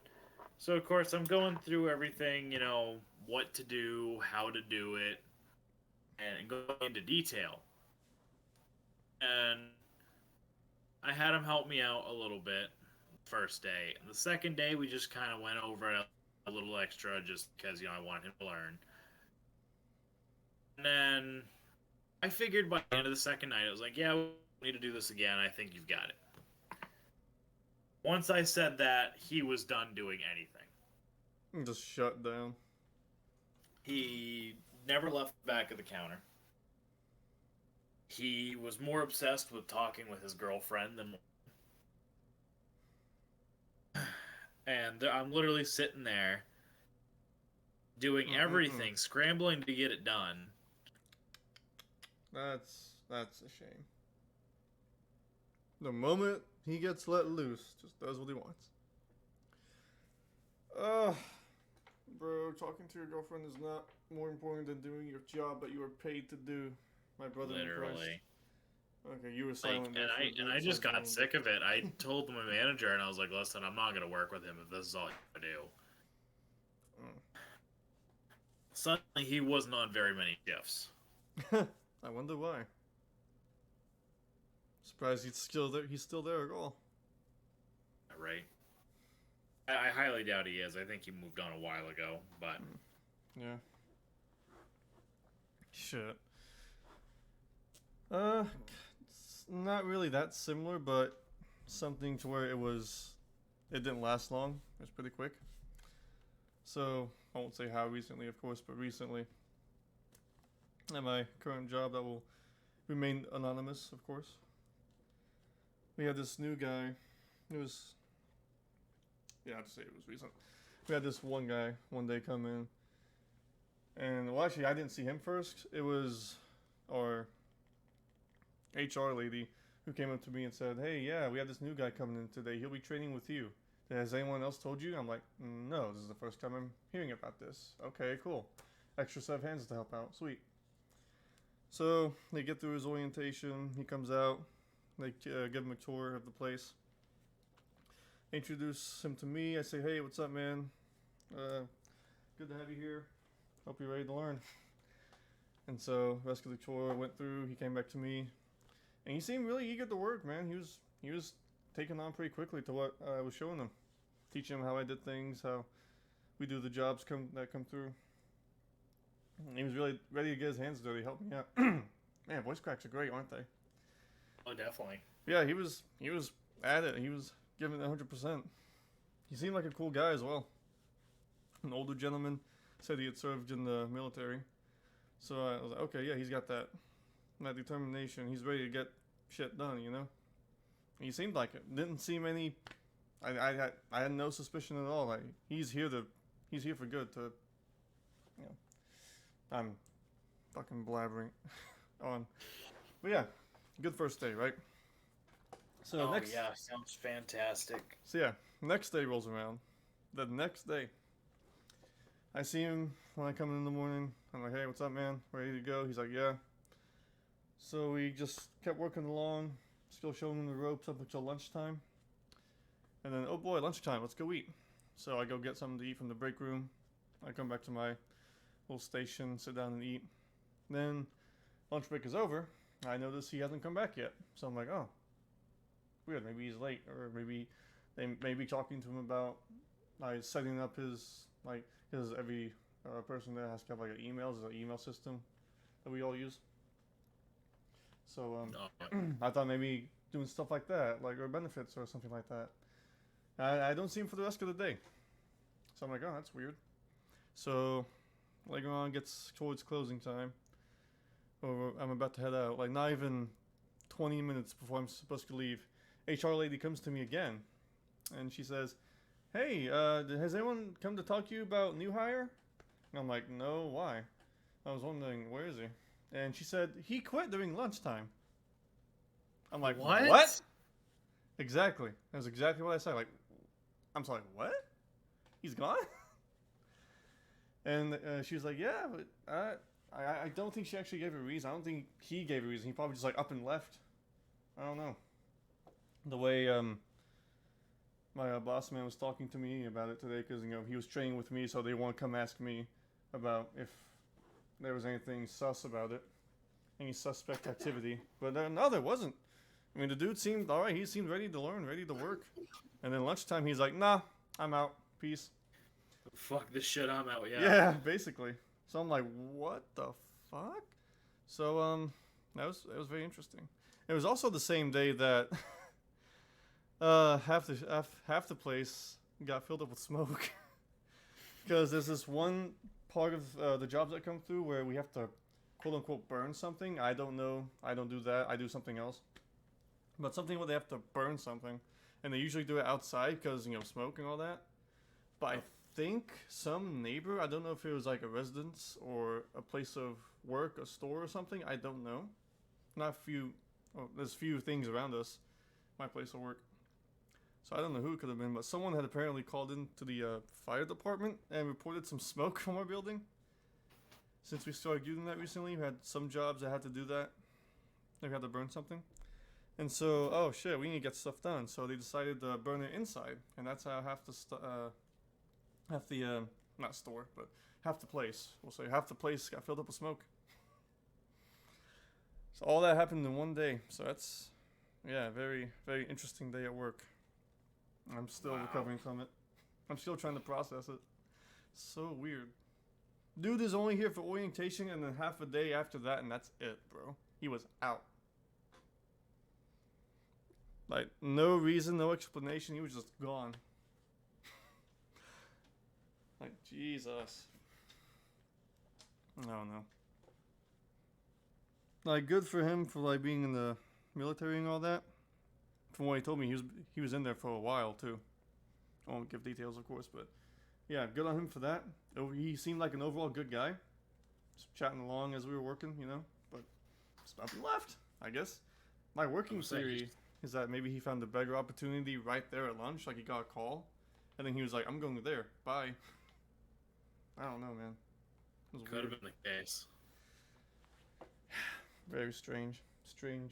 B: So, of course, I'm going through everything, what to do, how to do it, and going into detail. And I had him help me out a little bit first day. The second day, we just kind of went over a little extra just because, I wanted him to learn. And then I figured by the end of the second night, I was like, yeah, we need to do this again. I think you've got it. Once I said that, he was done doing anything.
A: Just shut down.
B: He never left the back of the counter. He was more obsessed with talking with his girlfriend than. And I'm literally sitting there doing everything, scrambling to get it done.
A: That's a shame. The moment he gets let loose, just does what he wants. Bro, talking to your girlfriend is not more important than doing your job that you are paid to do. My brother in Christ.
B: Literally.
A: Okay, you were silent.
B: And I just got sick of it. I told my manager, and I was like, listen, I'm not going to work with him if this is all I do. Suddenly, he wasn't on very many shifts.
A: I wonder why. Surprised he's still there. He's still there at all.
B: Right. I highly doubt he is. I think he moved on a while ago, but...
A: Yeah. Shit. It's not really that similar, but something to where it didn't last long. It was pretty quick. So, I won't say how recently, of course, but recently. At my current job that will remain anonymous, of course. We had this new guy. I'd say it was recent. We had this one guy one day come in. And, well, actually, I didn't see him first. It was our HR lady who came up to me and said, hey, yeah, we have this new guy coming in today. He'll be training with you. Has anyone else told you? I'm like, no, this is the first time I'm hearing about this. Okay, cool. Extra set of hands to help out. Sweet. So, they get through his orientation. He comes out. They give him a tour of the place. Introduce him to me. I say, hey, what's up, man? Good to have you here. Hope you're ready to learn. And so, rest of the tour went through. He came back to me. And he seemed really eager to work, man. He was taking on pretty quickly to what I was showing him. Teaching him how I did things, how we do the jobs that come through. And he was really ready to get his hands dirty, help me out. Man, voice cracks are great, aren't they?
B: Oh, definitely.
A: Yeah, he was at it. He was giving it 100%. He seemed like a cool guy as well. An older gentleman, said he had served in the military. So I was like, okay, yeah, he's got that determination. He's ready to get shit done, you know? And he seemed like it. Didn't seem any... I had no suspicion at all. Like, he's here for good to... You know... I'm fucking blabbering on. But yeah, good first day, right? So
B: Oh
A: next,
B: yeah, sounds fantastic.
A: so yeah, next day rolls around. The next day, I see him when I come in the morning. I'm like, hey, what's up, man? Ready to go? He's like, yeah. So we just kept working along, still showing him the ropes up until lunchtime. And then, oh boy, lunchtime, let's go eat. So I go get something to eat from the break room. I come back to my little station, sit down and eat. Then lunch break is over. I notice he hasn't come back yet. So I'm like, oh, weird. Maybe he's late, or maybe they may be talking to him about setting up his because every person there has to have like an email. There's an email system that we all use. So I thought maybe doing stuff like that, like or benefits or something like that. I don't see him for the rest of the day. So I'm like, oh, that's weird. So later on, gets towards closing time, or I'm about to head out. Like not even 20 minutes before I'm supposed to leave, HR lady comes to me again, and she says, "Hey, has anyone come to talk to you about new hire?" And I'm like, "No, why?" I was wondering, where is he? And she said, he quit during lunchtime. I'm like, what? Exactly. That's exactly what I said. Like, I'm sorry, what? He's gone? And she was like, yeah, but I don't think she actually gave a reason. I don't think he gave a reason. He probably just like up and left. I don't know. The way my boss man was talking to me about it today, because he was training with me, so they want to come ask me about if there was anything sus about it, any suspect activity. But no, there wasn't. I mean, the dude seemed alright. He seemed ready to learn, ready to work. And then lunchtime, he's like, nah, I'm out. Peace.
B: Fuck this shit, I'm out, yeah.
A: Yeah, basically. So I'm like, what the fuck? So, it was very interesting. It was also the same day that half the place got filled up with smoke. Because there's this one part of the jobs that come through where we have to quote unquote burn something. I don't know. I don't do that. I do something else. But something where they have to burn something. And they usually do it outside because, smoke and all that. But I think some neighbor, I don't know if it was like a residence or a place of work, a store or something. I don't know. There's few things around us. My place of work. So I don't know who it could have been, but someone had apparently called in to the fire department and reported some smoke from our building. Since we started doing that recently, we had some jobs that had to do that. They had to burn something. And so, oh shit, we need to get stuff done. So they decided to burn it inside. And that's how half the place, we'll say half the place got filled up with smoke. So all that happened in one day. So that's, yeah, very, very interesting day at work. I'm still recovering from it. I'm still trying to process it. So weird. Dude is only here for orientation and then half a day after that, and that's it, bro. He was out. Like, no reason, no explanation. He was just gone. Like, Jesus. I don't know. Like, good for him for, like, being in the military and all that. From what he told me, he was in there for a while too. I won't give details, of course, but yeah, good on him for that. He seemed like an overall good guy, just chatting along as we were working, But just up and left, I guess. My working theory is that maybe he found a better opportunity right there at lunch, like he got a call, and then he was like, "I'm going there, bye." I don't know, man.
B: Could have been the case.
A: Very strange things.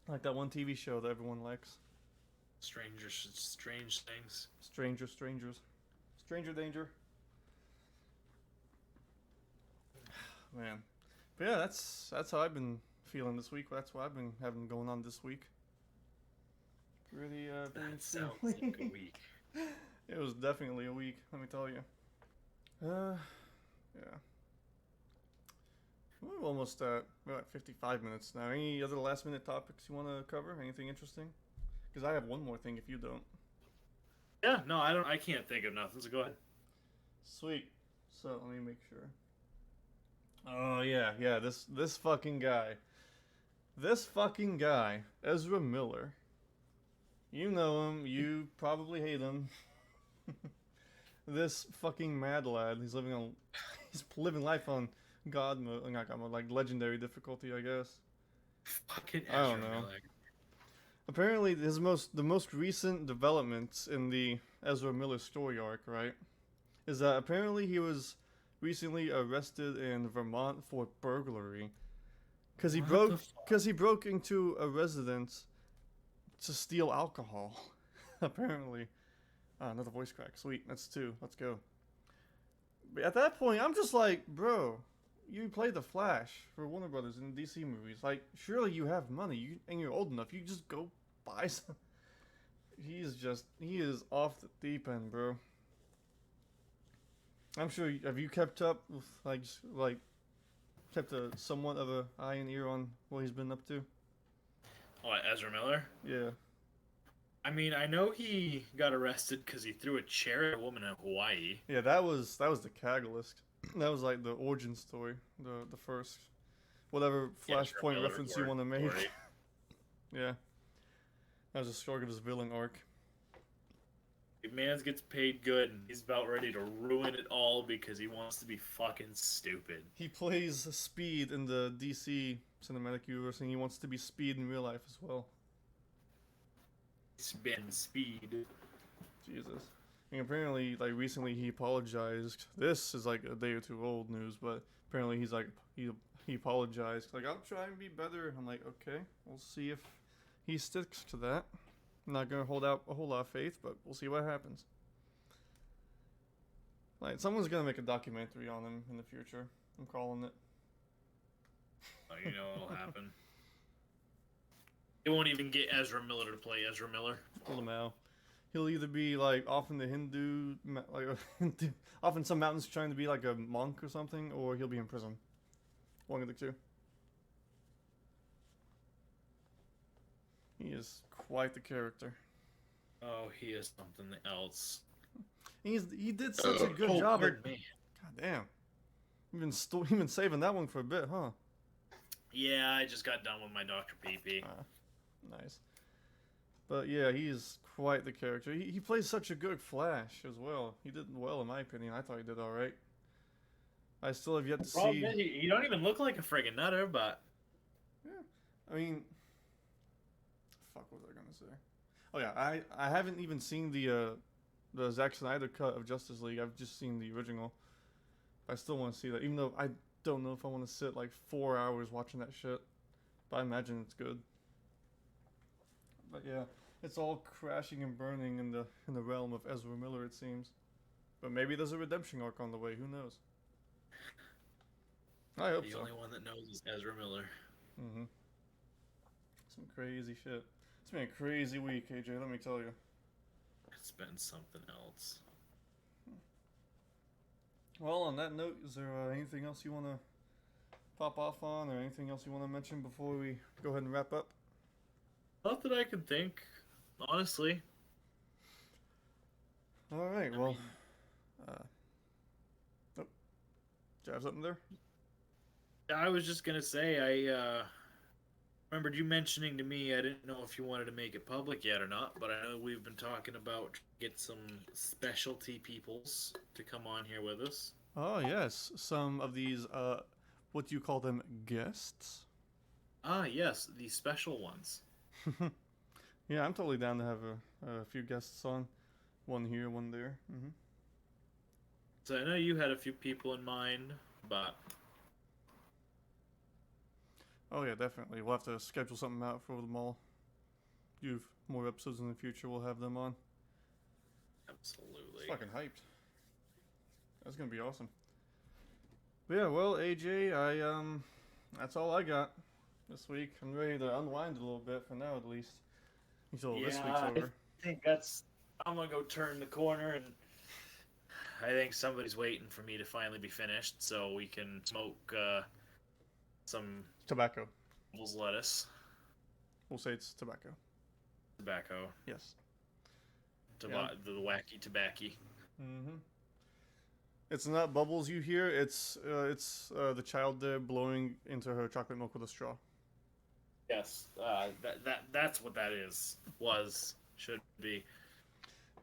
A: Like that one TV show that everyone likes.
B: Strange things.
A: Stranger danger. Man. But yeah, that's how I've been feeling this week. That's what I've been having going on this week. Pretty
B: That sounds like a week.
A: It was definitely a week, let me tell you. Yeah. We're almost at 55 minutes now. Any other last minute topics you want to cover? Anything interesting? Because I have one more thing if you don't.
B: Yeah, no, I can't think of nothing, so go ahead.
A: Sweet. So let me make sure. Oh yeah, this fucking guy. Ezra Miller. You know him, you probably hate him. This fucking mad lad, he's living life on God mode, not God mode, like legendary difficulty, I guess.
B: Fucking
A: I don't
B: Ezra
A: know.
B: Miller.
A: Apparently, the most recent developments in the Ezra Miller story arc, right, is that apparently he was recently arrested in Vermont for burglary, because he
B: What
A: broke
B: the fuck?
A: because he broke into a residence to steal alcohol. Apparently, another voice crack. Sweet, that's two. Let's go. But at that point, I'm just like, bro, you played the Flash for Warner Brothers in DC movies. Like, surely you have money, and you're old enough. You just go buy some. He is off the deep end, bro. I'm sure. Have you kept up with like kept a somewhat of a eye and ear on what he's been up to?
B: What, Ezra Miller?
A: Yeah.
B: I mean, I know he got arrested because he threw a chair at a woman in Hawaii.
A: Yeah, that was the catalyst. That was like the origin story, the first, whatever
B: Yeah, Ezra
A: Flashpoint
B: Miller
A: reference you want to make.
B: story.
A: Yeah, that was the start of his villain arc.
B: Man gets paid good, and he's about ready to ruin it all because he wants to be fucking stupid.
A: He plays Speed in the DC cinematic universe, and he wants to be Speed in real life as well.
B: Spin speed.
A: Jesus. And apparently, like recently, he apologized. This is like a day or two old news, but apparently he's like he apologized. Like, I'll try and be better. I'm like, okay, we'll see if he sticks to that. I'm not gonna hold out a whole lot of faith, but we'll see what happens. Like, someone's gonna make a documentary on him in the future. I'm calling it.
B: Oh, you know what'll happen. They won't even get Ezra Miller to play Ezra Miller.
A: Lamau. He'll either be like off in the Hindu, like off in some mountains trying to be like a monk or something, or he'll be in prison. One of the two. He is quite the character.
B: Oh, he is something else.
A: He did such a good job at.
B: Pardon me.
A: God damn. You've been saving that one for a bit, huh?
B: Yeah, I just got done with my Dr. PP.
A: Nice. But yeah, he is quite the character. He plays such a good Flash as well. He did well in my opinion. I thought he did alright. I still have yet to
B: Problem
A: see.
B: is, you don't even look like a friggin' nutter, but
A: Yeah. I mean, fuck, what was I gonna say? Oh yeah, I haven't even seen the Zack Snyder cut of Justice League. I've just seen the original. I still want to see that, even though I don't know if I want to sit like 4 hours watching that shit. But I imagine it's good. But yeah, it's all crashing and burning in the realm of Ezra Miller, it seems. But maybe there's a redemption arc on the way. Who knows? I hope
B: the
A: so.
B: only one that knows is Ezra Miller.
A: Mm-hmm. Some crazy shit. It's been a crazy week, AJ. Let me tell you.
B: It's been something else.
A: Well, on that note, is there anything else you want to pop off on, or anything else you want to mention before we go ahead and wrap up?
B: Not that I can think, honestly.
A: All right. Well. Oh. Do you have something there?
B: I was just gonna say, I remembered you mentioning to me. I didn't know if you wanted to make it public yet or not, but I know we've been talking about get some specialty peoples to come on here with us.
A: Oh yes, some of these. What do you call them? Guests.
B: Ah, yes, the special ones.
A: Yeah, I'm totally down to have a few guests on. One here, one there. Mm-hmm.
B: So I know you had a few people in mind, but
A: Oh yeah, definitely. We'll have to schedule something out for them all. You've more episodes in the future. We'll have them on.
B: absolutely.
A: Fucking hyped. That's gonna be awesome. But yeah, well, AJ, that's all I got this week. I'm ready to unwind a little bit for now, at least, until this week's over.
B: I think that's. I'm gonna go turn the corner, and I think somebody's waiting for me to finally be finished, so we can smoke some
A: Tobacco.
B: devil's lettuce,
A: We'll say it's tobacco.
B: tobacco,
A: Yes.
B: the
A: Yeah.
B: wacky tobacco.
A: Mm-hmm. It's not bubbles you hear. It's the child there blowing into her chocolate milk with a straw.
B: Yes, that's what that is. Should be.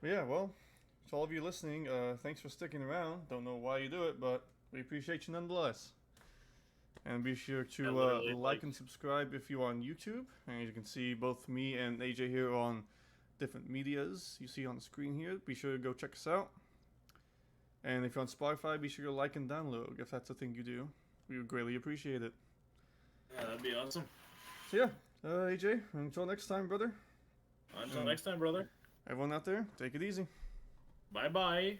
A: But yeah, well, to all of you listening, thanks for sticking around. Don't know why you do it, but we appreciate you nonetheless. And be sure
B: I
A: to
B: literally,
A: like and subscribe if you're on YouTube. And you can see both me and AJ here on different medias you see on the screen here. Be sure to go check us out. And if you're on Spotify, be sure to like and download if that's the thing you do. We would greatly appreciate it.
B: Yeah, that'd be awesome.
A: So yeah, AJ, until next time, brother.
B: Until next time, brother.
A: Everyone out there, take it easy.
B: Bye bye.